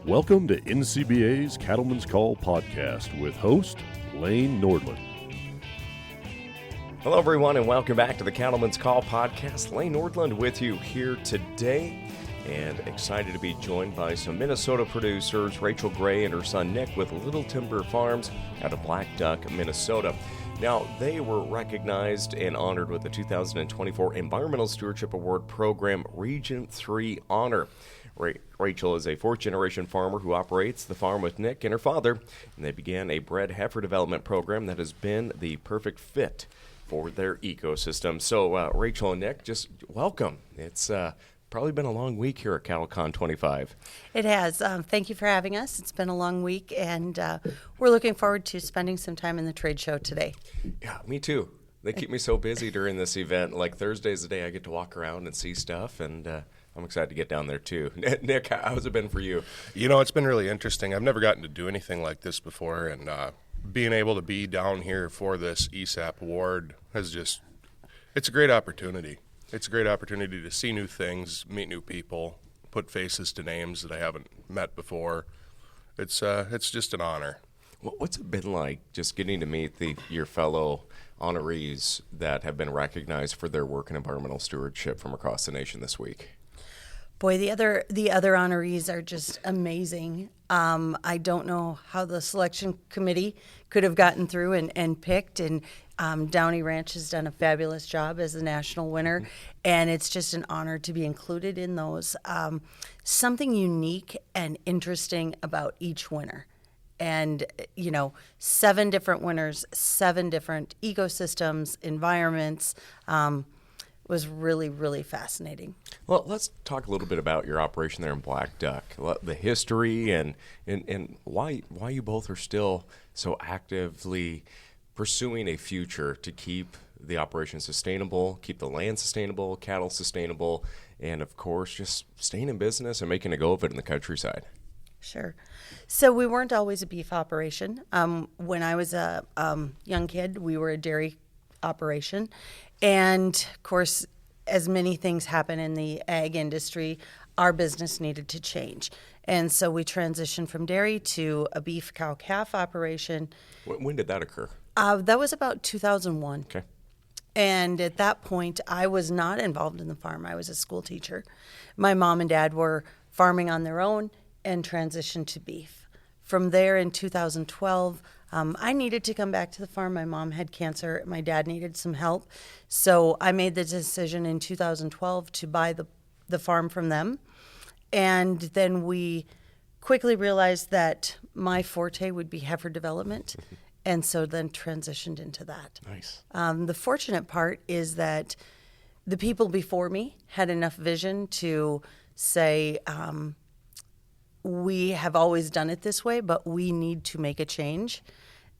Welcome to NCBA's Cattleman's Call podcast with host Lane Nordland. Hello, everyone, and welcome back to the Cattleman's Call podcast. Lane Nordland with you here today, and excited to be joined by some Minnesota producers, Rachel Gray and her son Nick with Little Timber Farms out of Black Duck, Minnesota. Now, they were recognized and honored with the 2024 Environmental Stewardship Award Program Region 3 honor. Rachel is a fourth-generation farmer who operates the farm with Nick and her father, and they began a bred heifer development program that has been the perfect fit for their ecosystem. So, Rachel and Nick, just welcome. It's probably been a long week here at CattleCon 25. It has. Thank you for having us. It's been a long week, and we're looking forward to spending some time in the trade show today. Yeah, me too. They keep me so busy during this event. Like Thursday's the day I get to walk around and see stuff, and I'm excited to get down there too. Nick, how's it been for you? You know, it's been really interesting. I've never gotten to do anything like this before, and being able to be down here for this ESAP award it's a great opportunity. It's a great opportunity to see new things, meet new people, put faces to names that I haven't met before. It's just an honor. What's it been like just getting to meet your fellow honorees that have been recognized for their work in environmental stewardship from across the nation this week? Boy, the other honorees are just amazing. I don't know how the selection committee could have gotten through and picked, and Downey Ranch has done a fabulous job as the national winner, and it's just an honor to be included in those. Something unique and interesting about each winner. And, 7 different winners, 7 different ecosystems, environments, was really, really fascinating. Well, let's talk a little bit about your operation there in Black Duck, the history and why you both are still so actively pursuing a future to keep the operation sustainable, keep the land sustainable, cattle sustainable, and of course just staying in business and making a go of it in the countryside. Sure. So we weren't always a beef operation. When I was a young kid, we were a dairy operation. And of course, as many things happen in the ag industry, our business needed to change. And so we transitioned from dairy to a beef cow-calf operation. When did that occur? That was about 2001. Okay. And at that point, I was not involved in the farm. I was a school teacher. My mom and dad were farming on their own and transitioned to beef. From there in 2012, I needed to come back to the farm. My mom had cancer. My dad needed some help. So I made the decision in 2012 to buy the farm from them. And then we quickly realized that my forte would be heifer development. And so then transitioned into that. Nice. The fortunate part is that the people before me had enough vision to say, we have always done it this way, but we need to make a change.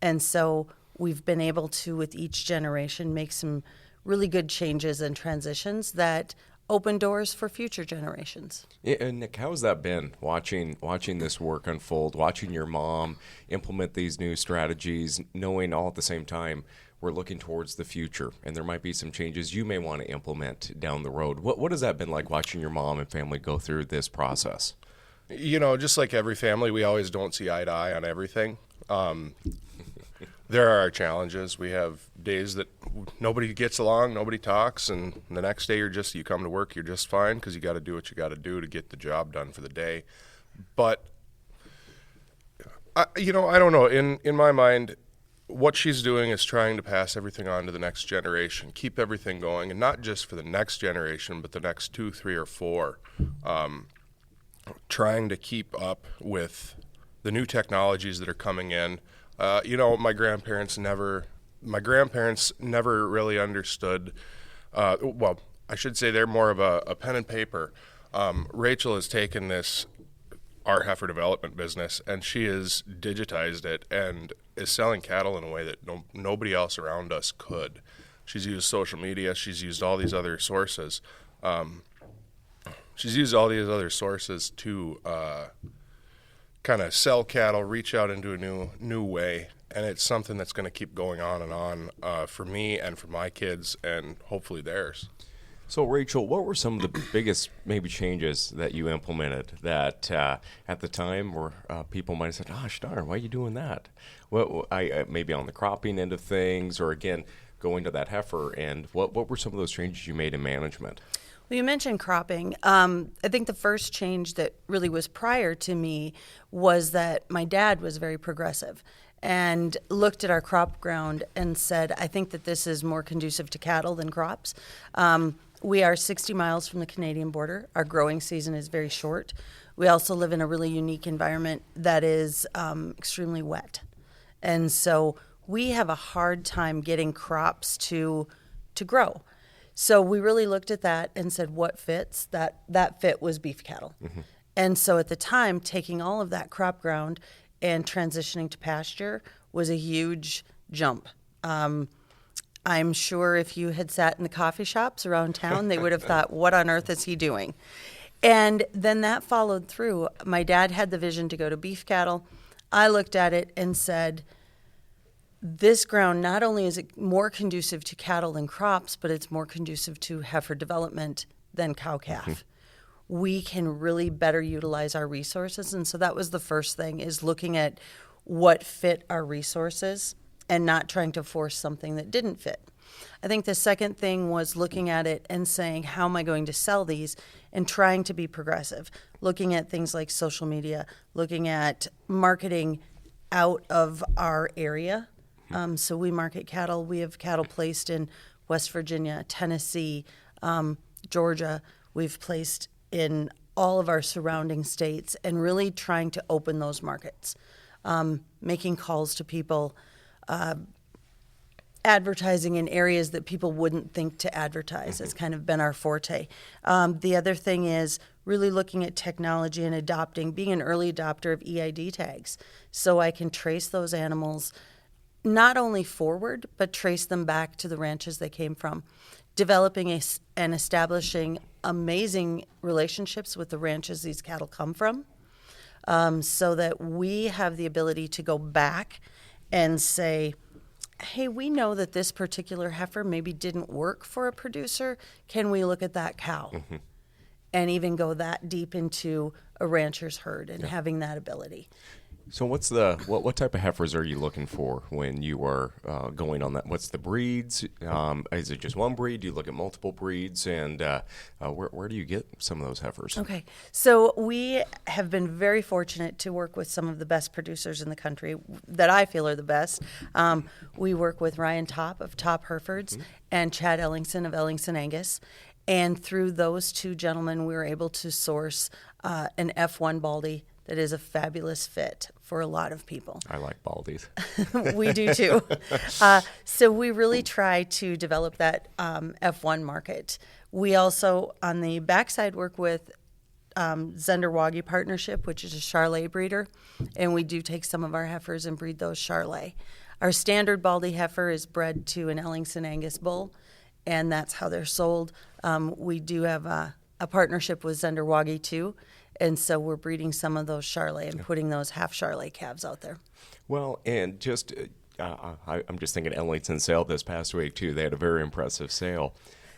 And so we've been able to, with each generation, make some really good changes and transitions that open doors for future generations. Yeah, and Nick, how's that been, watching this work unfold, watching your mom implement these new strategies, knowing all at the same time we're looking towards the future and there might be some changes you may want to implement down the road? What has that been like, watching your mom and family go through this process? You know, just like every family, we always don't see eye to eye on everything. There are our challenges. We have days that nobody gets along, nobody talks, and the next day you come to work, you're just fine because you got to do what you got to do to get the job done for the day. But, I don't know. In my mind, what she's doing is trying to pass everything on to the next generation, keep everything going, and not just for the next generation, but the next 2, 3, or 4. Trying to keep up with the new technologies that are coming in. My grandparents never really understood. Well, I should say they're more of a pen and paper. Rachel has taken our heifer development business, and she has digitized it and is selling cattle in a way that nobody else around us could. She's used social media. She's used all these other sources. To kind of sell cattle, reach out into a new way, and it's something that's going to keep going on and on for me and for my kids and hopefully theirs. So, Rachel, what were some of the biggest maybe changes that you implemented that at the time where people might have said, "Gosh darn, why are you doing that?" Well, maybe on the cropping end of things, or again going to that heifer. And what were some of those changes you made in management? Well, you mentioned cropping. I think the first change that really was prior to me was that my dad was very progressive and looked at our crop ground and said, I think that this is more conducive to cattle than crops. We are 60 miles from the Canadian border. Our growing season is very short. We also live in a really unique environment that is extremely wet. And so we have a hard time getting crops to grow. So we really looked at that and said, what fits? That fit was beef cattle. Mm-hmm. And so at the time, taking all of that crop ground and transitioning to pasture was a huge jump. I'm sure if you had sat in the coffee shops around town, they would have thought, what on earth is he doing? And then that followed through. My dad had the vision to go to beef cattle. I looked at it and said, this ground, not only is it more conducive to cattle than crops, but it's more conducive to heifer development than cow-calf. Mm-hmm. We can really better utilize our resources. And so that was the first thing, is looking at what fit our resources and not trying to force something that didn't fit. I think the second thing was looking at it and saying, how am I going to sell these, and trying to be progressive, looking at things like social media, looking at marketing out of our area. So we market cattle. We have cattle placed in West Virginia, Tennessee, Georgia. We've placed in all of our surrounding states, and really trying to open those markets, making calls to people, advertising in areas that people wouldn't think to advertise has kind of been our forte. The other thing is really looking at technology and being an early adopter of EID tags, so I can trace those animals not only forward, but trace them back to the ranches they came from. Developing and establishing amazing relationships with the ranches these cattle come from, so that we have the ability to go back and say, hey, we know that this particular heifer maybe didn't work for a producer. Can we look at that cow? Mm-hmm. And even go that deep into a rancher's herd and having that ability. So what type of heifers are you looking for when you are going on that? What's the breeds? Is it just one breed? Do you look at multiple breeds? And where do you get some of those heifers? Okay, so we have been very fortunate to work with some of the best producers in the country that I feel are the best. We work with Ryan Top of Top Herefords, mm-hmm. and Chad Ellingson of Ellingson Angus. And through those two gentlemen, we were able to source an F1 Baldy that is a fabulous fit for a lot of people. I like Baldies. We do too. So we really try to develop that F1 market. We also, on the backside, work with Zender-Wagyu Partnership, which is a Charolais breeder, and we do take some of our heifers and breed those Charolais. Our standard Baldy heifer is bred to an Ellingson Angus bull, and that's how they're sold. We do have a partnership with Zender-Wagyu too. And so we're breeding some of those Charolais and putting those half Charolais calves out there. Well, and just I'm just thinking Ellington sale this past week too. They had a very impressive sale.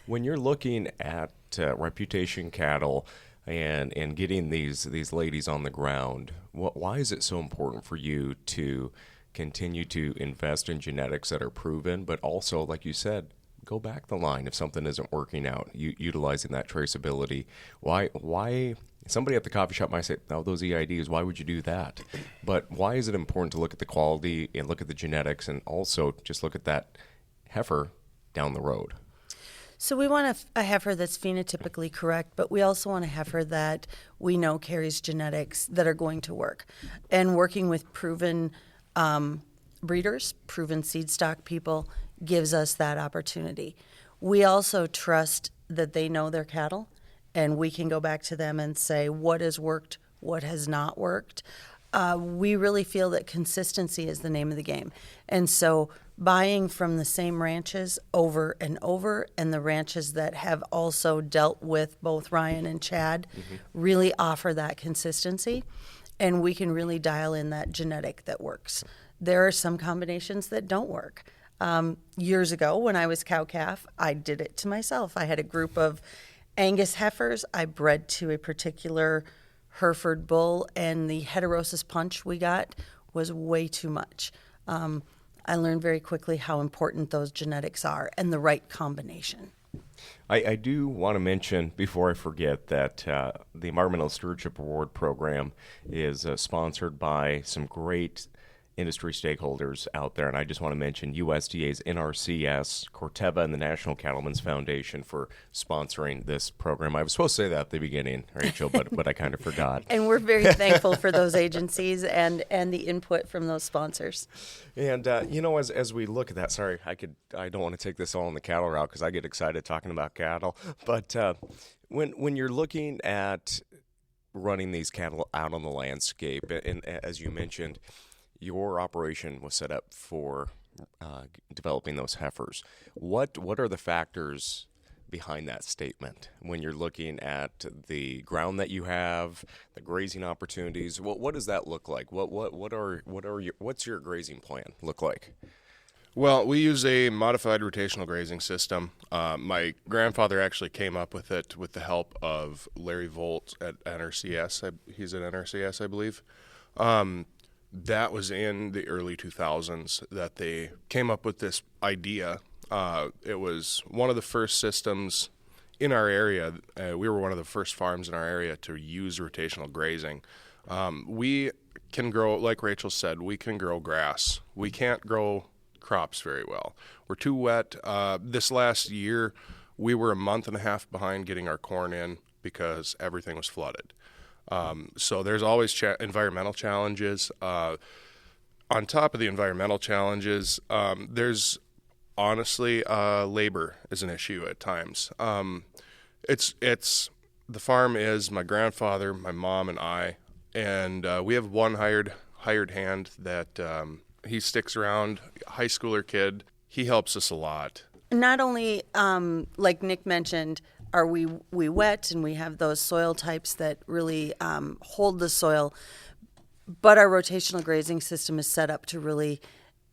When you're looking at reputation cattle and getting these ladies on the ground, why is it so important for you to continue to invest in genetics that are proven, but also, like you said, go back the line if something isn't working out, utilizing that traceability? Why? Somebody at the coffee shop might say, oh, those EIDs, why would you do that? But why is it important to look at the quality and look at the genetics and also just look at that heifer down the road? So we want a heifer that's phenotypically correct, but we also want a heifer that we know carries genetics that are going to work. And working with proven breeders, proven seed stock people, gives us that opportunity. We also trust that they know their cattle, and we can go back to them and say what has worked, what has not worked. We really feel that consistency is the name of the game. And so buying from the same ranches over and over, and the ranches that have also dealt with both Ryan and Chad, mm-hmm. really offer that consistency, and we can really dial in that genetic that works. There are some combinations that don't work. Years ago, when I was cow-calf, I did it to myself. I had a group of Angus heifers. I bred to a particular Hereford bull, and the heterosis punch we got was way too much. I learned very quickly how important those genetics are and the right combination. I do want to mention, before I forget, that the Environmental Stewardship Award program is sponsored by some great industry stakeholders out there, and I just want to mention USDA's NRCS, Corteva, and the National Cattlemen's Foundation for sponsoring this program. I was supposed to say that at the beginning, Rachel, but I kind of forgot. And we're very thankful for those agencies and the input from those sponsors. And as we look at that, sorry, I don't want to take this all on the cattle route because I get excited talking about cattle. But when you're looking at running these cattle out on the landscape, and as you mentioned, your operation was set up for developing those heifers. What are the factors behind that statement when you're looking at the ground that you have, the grazing opportunities? What does that look like? What's your grazing plan look like? Well, we use a modified rotational grazing system. My grandfather actually came up with it with the help of Larry Volt at NRCS. He's at NRCS, I believe. That was in the early 2000s that they came up with this idea. It was one of the first systems in our area. We were one of the first farms in our area to use rotational grazing. We can grow, like Rachel said, we can grow grass. We can't grow crops very well. We're too wet. This last year, we were a month and a half behind getting our corn in because everything was flooded. So there's always environmental challenges. On top of the environmental challenges, there's honestly labor is an issue at times. It's the farm is my grandfather, my mom, and I, and we have one hired hand that he sticks around, high schooler kid. He helps us a lot. Not only, like Nick mentioned, are we wet and we have those soil types that really hold the soil, but our rotational grazing system is set up to really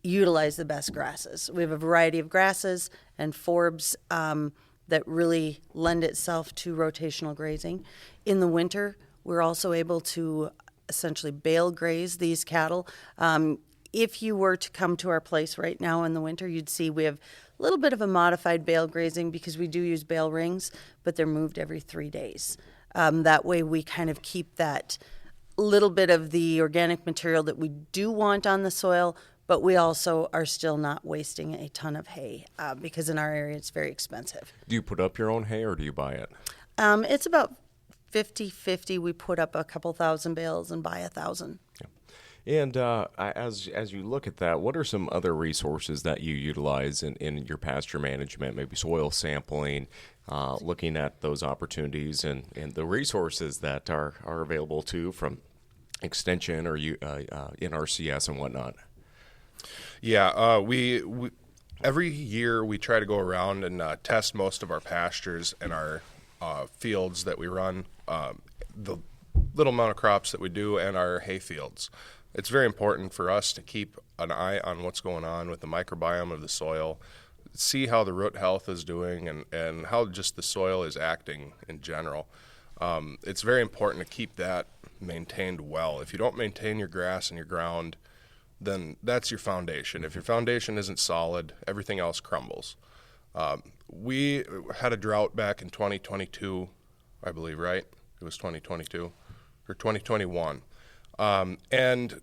utilize the best grasses. We have a variety of grasses and forbs that really lend itself to rotational grazing. In the winter, we're also able to essentially bale graze these cattle. If you were to come to our place right now in the winter, you'd see we have a little bit of a modified bale grazing because we do use bale rings, but they're moved every 3 days. That way we kind of keep that little bit of the organic material that we do want on the soil, but we also are still not wasting a ton of hay because in our area it's very expensive. Do you put up your own hay or do you buy it? It's about 50-50. We put up a couple thousand bales and buy 1,000. Yeah. And as you look at that, what are some other resources that you utilize in your pasture management, maybe soil sampling, looking at those opportunities and the resources that are available too from Extension or NRCS and whatnot? Yeah, we every year we try to go around and test most of our pastures and our fields that we run, the little amount of crops that we do, and our hay fields. It's very important for us to keep an eye on what's going on with the microbiome of the soil, see how the root health is doing, and how just the soil is acting in general. It's very important to keep that maintained well. If you don't maintain your grass and your ground, then that's your foundation. If your foundation isn't solid, everything else crumbles. We had a drought back in 2022, I believe, right? It was 2022 or 2021. And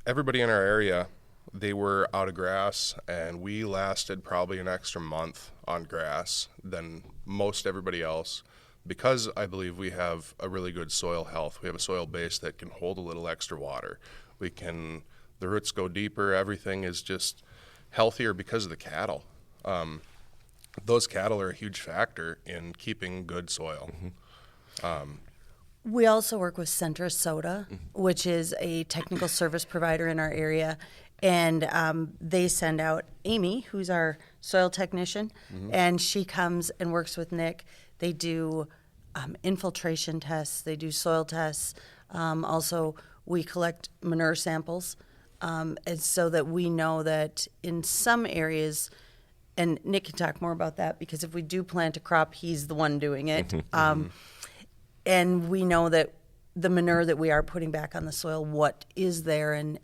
everybody in our area, they were out of grass, and we lasted probably an extra month on grass than most everybody else because I believe we have a really good soil health. We have a soil base that can hold a little extra water. The roots go deeper. Everything is just healthier because of the cattle. Those cattle are a huge factor in keeping good soil. Mm-hmm. We also work with Centra Soda, which is a technical service provider in our area, and they send out Amy, who's our soil technician, and she comes and works with Nick. They do infiltration tests, they do soil tests. Also, we collect manure samples. and so that we know that in some areas, and Nick can talk more about that because if we do plant a crop, he's the one doing it. And we know that the manure that we are putting back on the soil, what is there and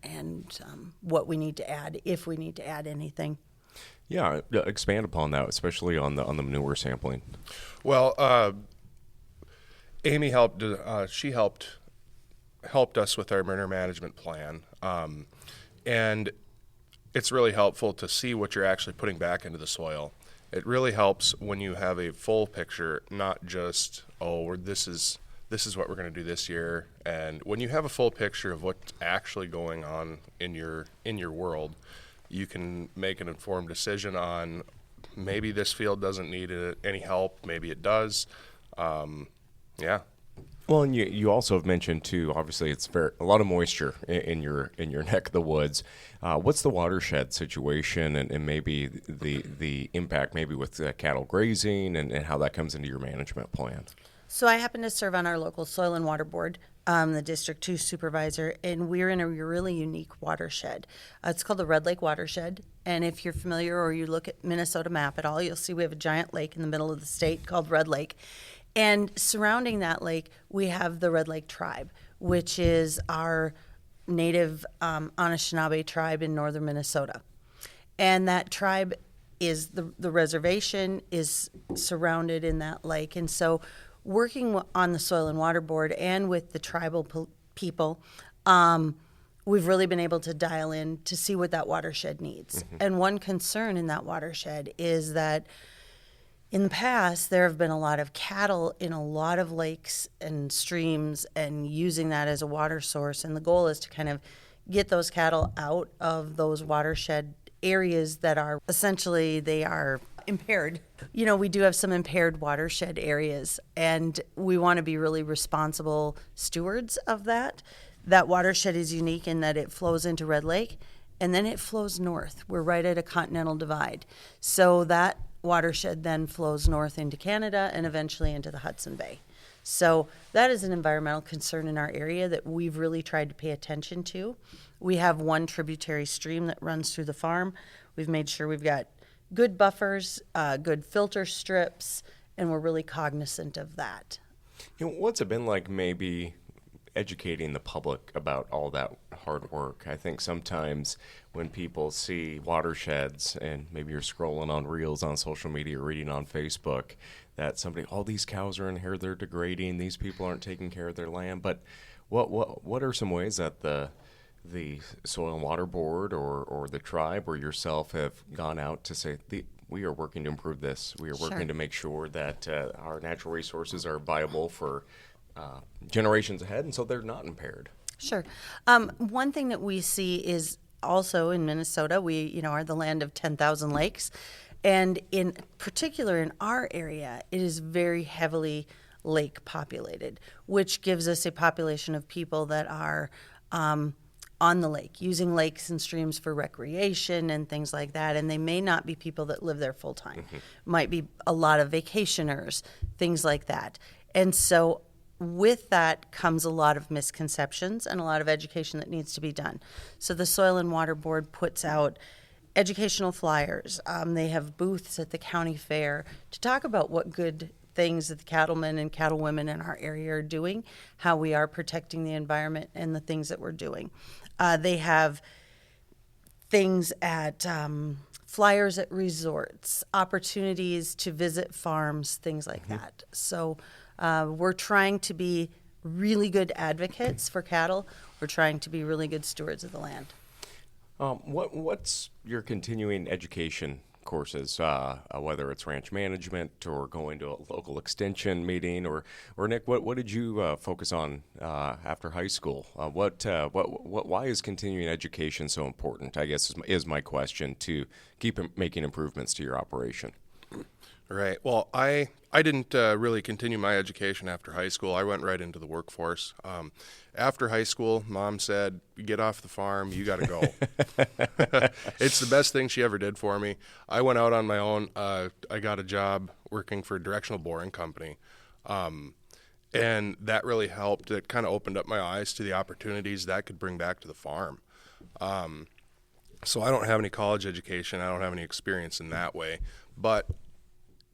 what we need to add, if we need to add anything. Yeah, expand upon that, especially on the manure sampling. Well, Amy helped. She helped us with our manure management plan, and it's really helpful to see what you're actually putting back into the soil. It really helps when you have a full picture, not just this is what we're going to do this year. And when you have a full picture of what's actually going on in your world, you can make an informed decision on maybe this field doesn't need any help, maybe it does. Yeah. Well, and you also have mentioned too. Obviously, it's a lot of moisture in your neck of the woods. What's the watershed situation, and maybe the impact maybe with cattle grazing and how that comes into your management plan? So I happen to serve on our local soil and water board, the District 2 supervisor, and we're in a really unique watershed. It's called the Red Lake Watershed, and if you're familiar or you look at Minnesota map at all, you'll see we have a giant lake in the middle of the state called Red Lake. And surrounding that lake, we have the Red Lake Tribe, which is our native Anishinaabe tribe in northern Minnesota. And that tribe is, the reservation is surrounded in that lake. And so working on the Soil and Water Board and with the tribal people, we've really been able to dial in to see what that watershed needs. And one concern in that watershed is that in the past, there have been a lot of cattle in a lot of lakes and streams and using that as a water source. And the goal is to kind of get those cattle out of those watershed areas that are essentially, they are impaired. You know, we do have some impaired watershed areas, and we want to be really responsible stewards of that. That watershed is unique in that it flows into Red Lake, and then it flows north. We're right at a continental divide. So that watershed then flows north into Canada and eventually into the Hudson Bay. So that is an environmental concern in our area that we've really tried to pay attention to. We have one tributary stream that runs through the farm. We've made sure we've got good buffers, good filter strips, and we're really cognizant of that. You know, what's it been like maybe educating the public about all that hard work? I think sometimes when people see watersheds and maybe you're scrolling on reels on social media or reading on Facebook that all these cows are in here, they're degrading, these people aren't taking care of their land. But what are some ways that the Soil and Water Board or the tribe or yourself have gone out to say, we are working to improve this. We are working to make sure that our natural resources are viable for generations ahead, and so they're not impaired. Sure. One thing that we see is also in Minnesota, we are the land of 10,000 lakes, and in particular in our area, it is very heavily lake populated, which gives us a population of people that are on the lake, using lakes and streams for recreation and things like that, and they may not be people that live there full time. Might be a lot of vacationers, things like that. And so with that comes a lot of misconceptions and a lot of education that needs to be done. So the Soil and Water Board puts out educational flyers. They have booths at the county fair to talk about what good things that the cattlemen and cattlewomen in our area are doing, how we are protecting the environment and the things that we're doing. They have things at flyers at resorts, opportunities to visit farms, things like that. So we're trying to be really good advocates for cattle. We're trying to be really good stewards of the land. What's your continuing education courses, whether it's ranch management or going to a local extension meeting, or Nick, what did you focus on after high school? Why is continuing education so important, I guess is my question, to keep making improvements to your operation? Right. Well, I didn't really continue my education after high school. I went right into the workforce. After high school, Mom said, "Get off the farm. You got to go." It's the best thing she ever did for me. I went out on my own. I got a job working for a directional boring company, and that really helped. It kind of opened up my eyes to the opportunities that could bring back to the farm. So I don't have any college education. I don't have any experience in that way. But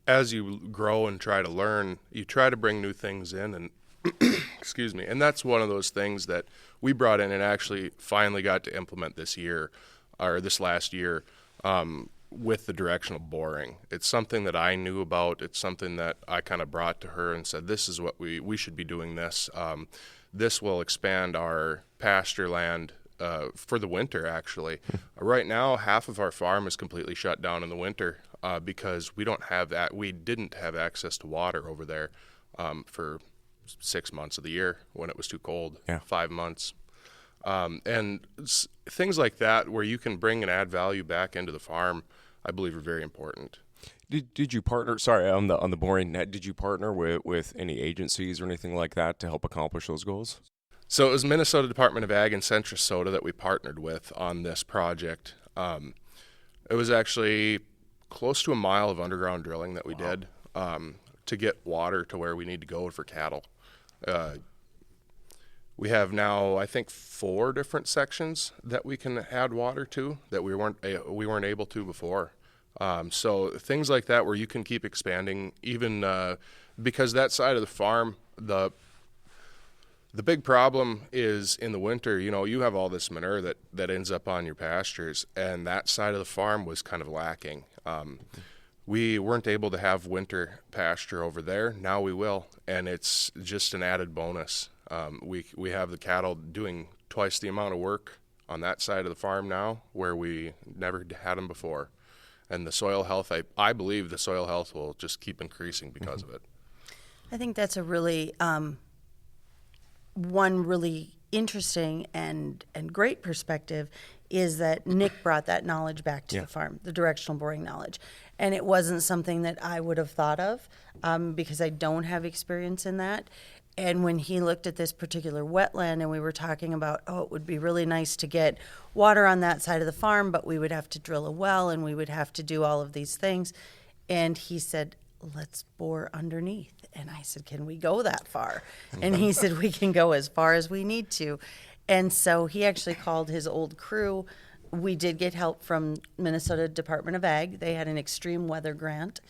as you grow and try to learn, you try to bring new things in, and excuse me. And that's one of those things that we brought in and actually finally got to implement this last year, with the directional boring. It's something that I knew about. It's something that I kind of brought to her and said, this is what we should be doing this. This will expand our pasture land for the winter, actually. Right now, half of our farm is completely shut down in the winter because we didn't have access to water over there for 6 months of the year when it was too cold, 5 months. And things like that where you can bring and add value back into the farm, I believe are very important. Did you partner? Sorry, on the boring net. Did you partner with any agencies or anything like that to help accomplish those goals? So it was Minnesota Department of Ag and Central Soda that we partnered with on this project. It was actually close to a mile of underground drilling that we did to get water to where we need to go for cattle. We have now, I think, 4 different sections that we can add water to that we weren't able to before. So things like that where you can keep expanding, even because that side of the farm, the big problem is in the winter, you have all this manure that ends up on your pastures, and that side of the farm was kind of lacking. We weren't able to have winter pasture over there. Now we will, and it's just an added bonus. We have the cattle doing twice the amount of work on that side of the farm now where we never had them before. And the soil health, I believe the soil health will just keep increasing because of it. I think that's a really one really interesting and great perspective is that Nick brought that knowledge back to the farm, the directional boring knowledge. And it wasn't something that I would have thought of because I don't have experience in that. And when he looked at this particular wetland and we were talking about, it would be really nice to get water on that side of the farm, but we would have to drill a well and we would have to do all of these things. And he said, let's bore underneath. And I said, can we go that far? And he said, we can go as far as we need to. And so he actually called his old crew. We did get help from Minnesota Department of Ag. They had an extreme weather grant,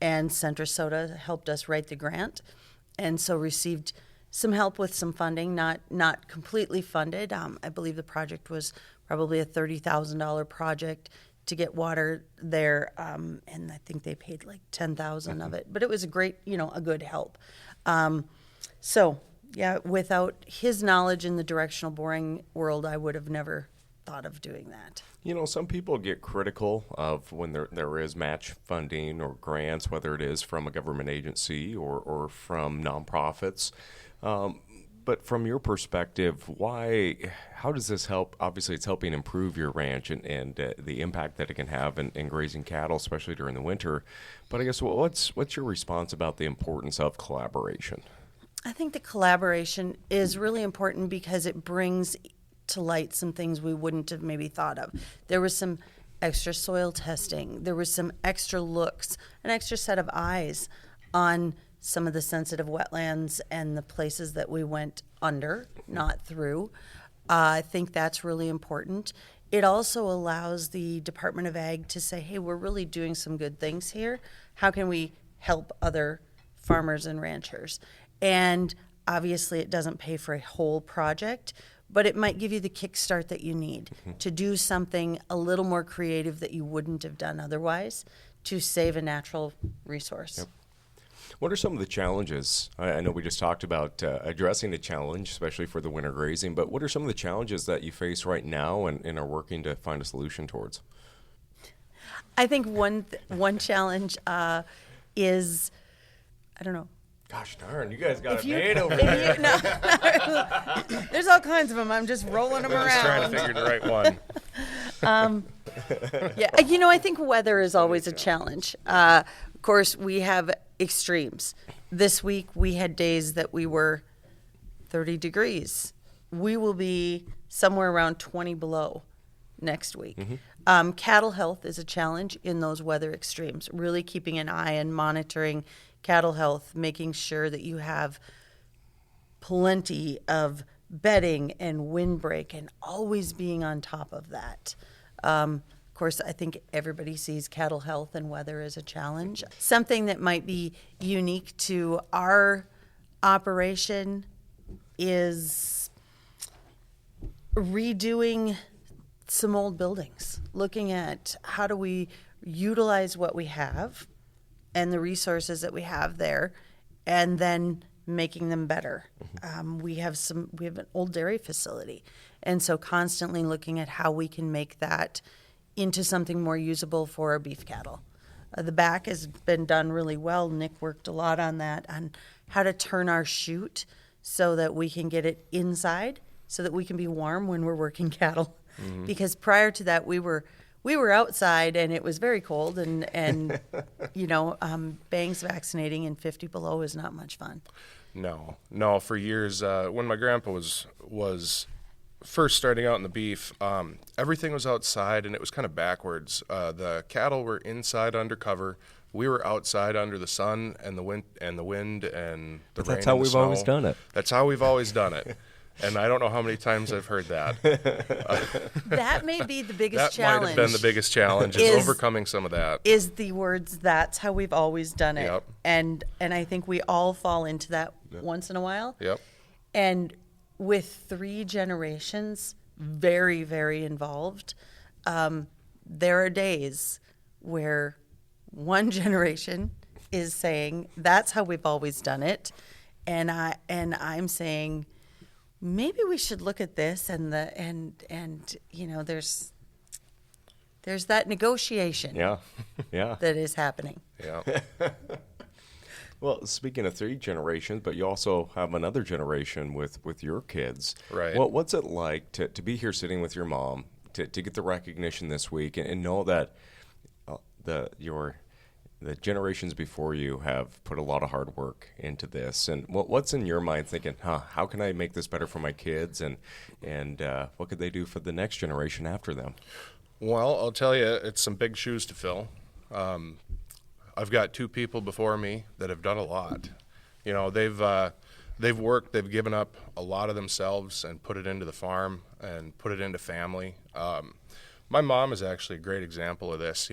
and Central Soda helped us write the grant. And so received some help with some funding, not completely funded. I believe the project was probably a $30,000 project to get water there, and I think they paid like $10,000 of it. But it was a great, a good help. So yeah, without his knowledge in the directional boring world, I would have never thought of doing that. Some people get critical of when there is match funding or grants, whether it is from a government agency or from nonprofits. But from your perspective, how does this help? Obviously, it's helping improve your ranch and the impact that it can have in grazing cattle, especially during the winter. But I guess what's your response about the importance of collaboration? I think the collaboration is really important because it brings to light some things we wouldn't have maybe thought of. There was some extra soil testing. There was some extra looks, an extra set of eyes on some of the sensitive wetlands and the places that we went under, not through. I think that's really important. It also allows the Department of Ag to say, hey, we're really doing some good things here. How can we help other farmers and ranchers? And obviously it doesn't pay for a whole project, but it might give you the kickstart that you need to do something a little more creative that you wouldn't have done otherwise to save a natural resource. Yep. What are some of the challenges? I know we just talked about addressing the challenge, especially for the winter grazing, but what are some of the challenges that you face right now and are working to find a solution towards? I think one challenge is, I don't know. Gosh darn, you guys got it made over there. There's all kinds of them. I'm just rolling them around. Just trying to figure the right one. I think weather is always a challenge. Of course, we have extremes. This week, we had days that we were 30 degrees. We will be somewhere around 20 below next week. Cattle health is a challenge in those weather extremes, really keeping an eye and monitoring cattle health, making sure that you have plenty of bedding and windbreak and always being on top of that. Of course, I think everybody sees cattle health and weather as a challenge. Something that might be unique to our operation is redoing some old buildings, looking at how do we utilize what we have and the resources that we have there, and then making them better. We have an old dairy facility, and so constantly looking at how we can make that into something more usable for our beef cattle. The back has been done really well. Nick worked a lot on that, on how to turn our chute so that we can get it inside, so that we can be warm when we're working cattle. Because prior to that, we were outside and it was very cold, and bangs vaccinating in 50 below is not much fun. No. For years, when my grandpa was first starting out in the beef, everything was outside, and it was kind of backwards. The cattle were inside under cover. We were outside under the sun and the wind and the rain. That's how we've always done it. That's how we've always done it. And I don't know how many times I've heard that. That may be the biggest that challenge. That might have been the biggest challenge, is overcoming some of that. Is the words, that's how we've always done it. Yep. And I think we all fall into that once in a while. Yep. And with 3 generations very, very involved, there are days where one generation is saying, that's how we've always done it. And I'm saying, maybe we should look at this, and there's that negotiation Yeah. that is happening. Yeah. Well, speaking of 3 generations, but you also have another generation with your kids. Right. What's it like to be here sitting with your mom, to get the recognition this week, and know that the generations before you have put a lot of hard work into this? And what's in your mind thinking, how can I make this better for my kids, and what could they do for the next generation after them? Well, I'll tell you, it's some big shoes to fill. I've got 2 people before me that have done a lot. They've worked, they've given up a lot of themselves and put it into the farm and put it into family. My mom is actually a great example of this.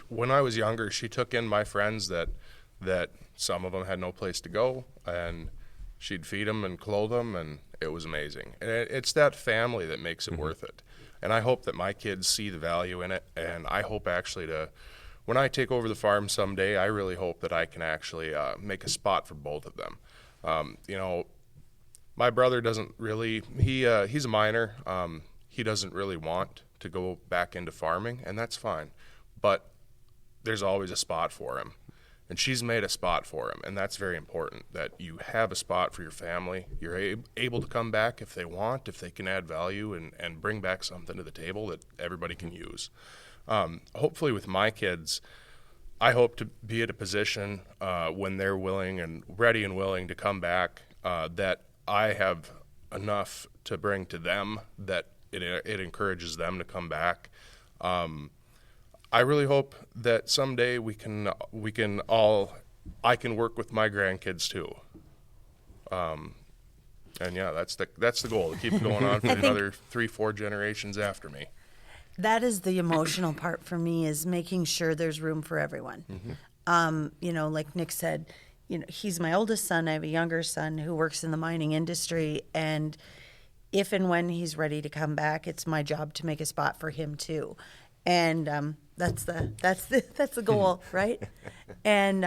When I was younger, she took in my friends that some of them had no place to go, and she'd feed them and clothe them, and it was amazing. And it's that family that makes it worth it. And I hope that my kids see the value in it, and I hope actually when I take over the farm someday, I really hope that I can actually make a spot for both of them. My brother doesn't really, he's a miner. He doesn't really want to go back into farming, and that's fine. But there's always a spot for him, and she's made a spot for him, and that's very important, that you have a spot for your family. You're able to come back if they want, if they can add value and bring back something to the table that everybody can use. Hopefully with my kids, I hope to be at a position when they're willing and ready and willing to come back, that I have enough to bring to them that it encourages them to come back. I really hope that someday I can work with my grandkids too. And yeah, that's the goal, to keep going on for another 3-4 generations after me. That is the emotional part for me, is making sure there's room for everyone. Like Nick said, he's my oldest son. I have a younger son who works in the mining industry, and if and when he's ready to come back, it's my job to make a spot for him too. And that's the goal, right? And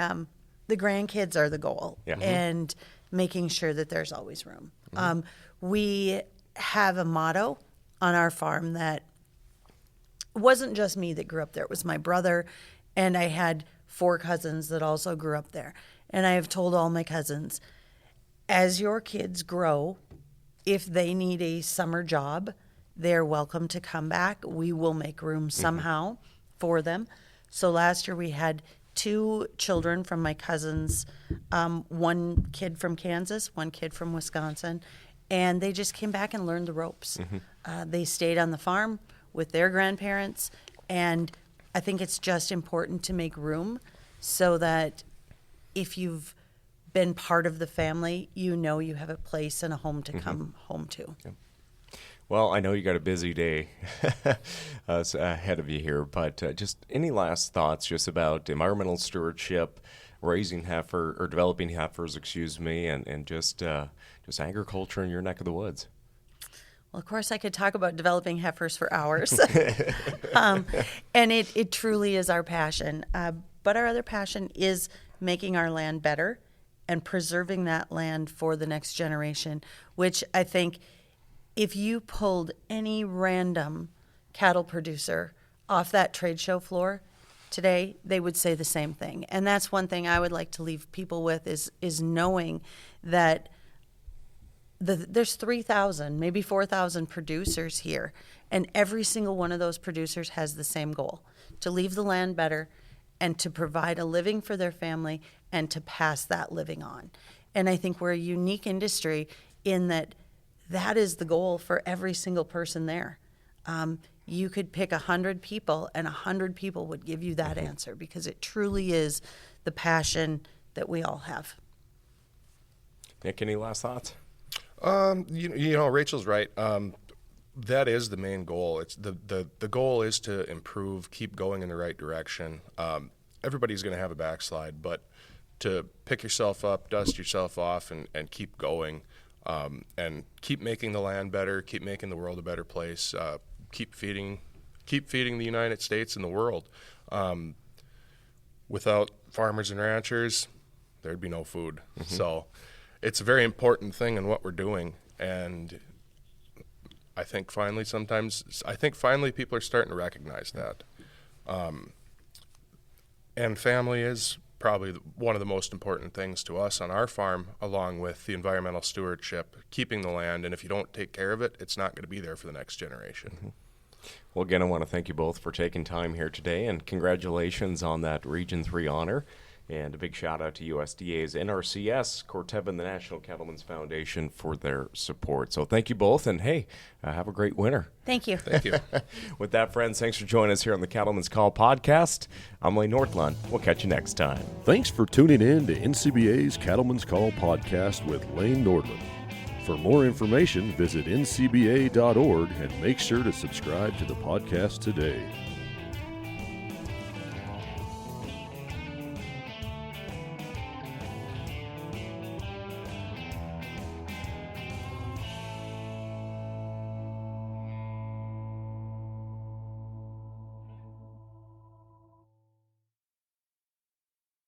the grandkids are the goal, and making sure that there's always room. We have a motto on our farm that wasn't just me that grew up there. It was my brother, and I had 4 cousins that also grew up there. And I have told all my cousins, as your kids grow, if they need a summer job, they're welcome to come back. We will make room somehow for them. So last year we had 2 children from my cousins, 1 kid from Kansas, 1 kid from Wisconsin, and they just came back and learned the ropes. They stayed on the farm with their grandparents, and I think it's just important to make room so that if you've been part of the family, you know you have a place and a home to come home to. Yep. Well, I know you got a busy day ahead of you here, but just any last thoughts just about environmental stewardship, raising heifer or developing heifers, and just agriculture in your neck of the woods? Well, of course, I could talk about developing heifers for hours, and it truly is our passion. But our other passion is making our land better and preserving that land for the next generation, which I think if you pulled any random cattle producer off that trade show floor today, they would say the same thing. And that's one thing I would like to leave people with is knowing that there's 3,000, maybe 4,000 producers here, and every single one of those producers has the same goal: to leave the land better and to provide a living for their family and to pass that living on. And I think we're a unique industry in that is the goal for every single person there. You could pick 100 people and 100 people would give you that answer, because it truly is the passion that we all have. Nick, any last thoughts? Rachel's right. That is the main goal. It's the goal is to improve, keep going in the right direction. Everybody's going to have a backslide, but to pick yourself up, dust yourself off, and keep going, and keep making the land better, keep making the world a better place, keep feeding the United States and the world. Without farmers and ranchers, there'd be no food. So it's a very important thing in what we're doing, and I think finally people are starting to recognize that. And family is probably one of the most important things to us on our farm, along with the environmental stewardship, keeping the land, and if you don't take care of it, it's not going to be there for the next generation. Well, again, I want to thank you both for taking time here today, and congratulations on that Region 3 honor. And a big shout out to USDA's NRCS, Corteva, and the National Cattlemen's Foundation for their support. So thank you both, and hey, have a great winter. Thank you. Thank you. With that, friends, thanks for joining us here on the Cattlemen's Call podcast. I'm Lane Northland. We'll catch you next time. Thanks for tuning in to NCBA's Cattlemen's Call podcast with Lane Nordland. For more information, visit ncba.org and make sure to subscribe to the podcast today.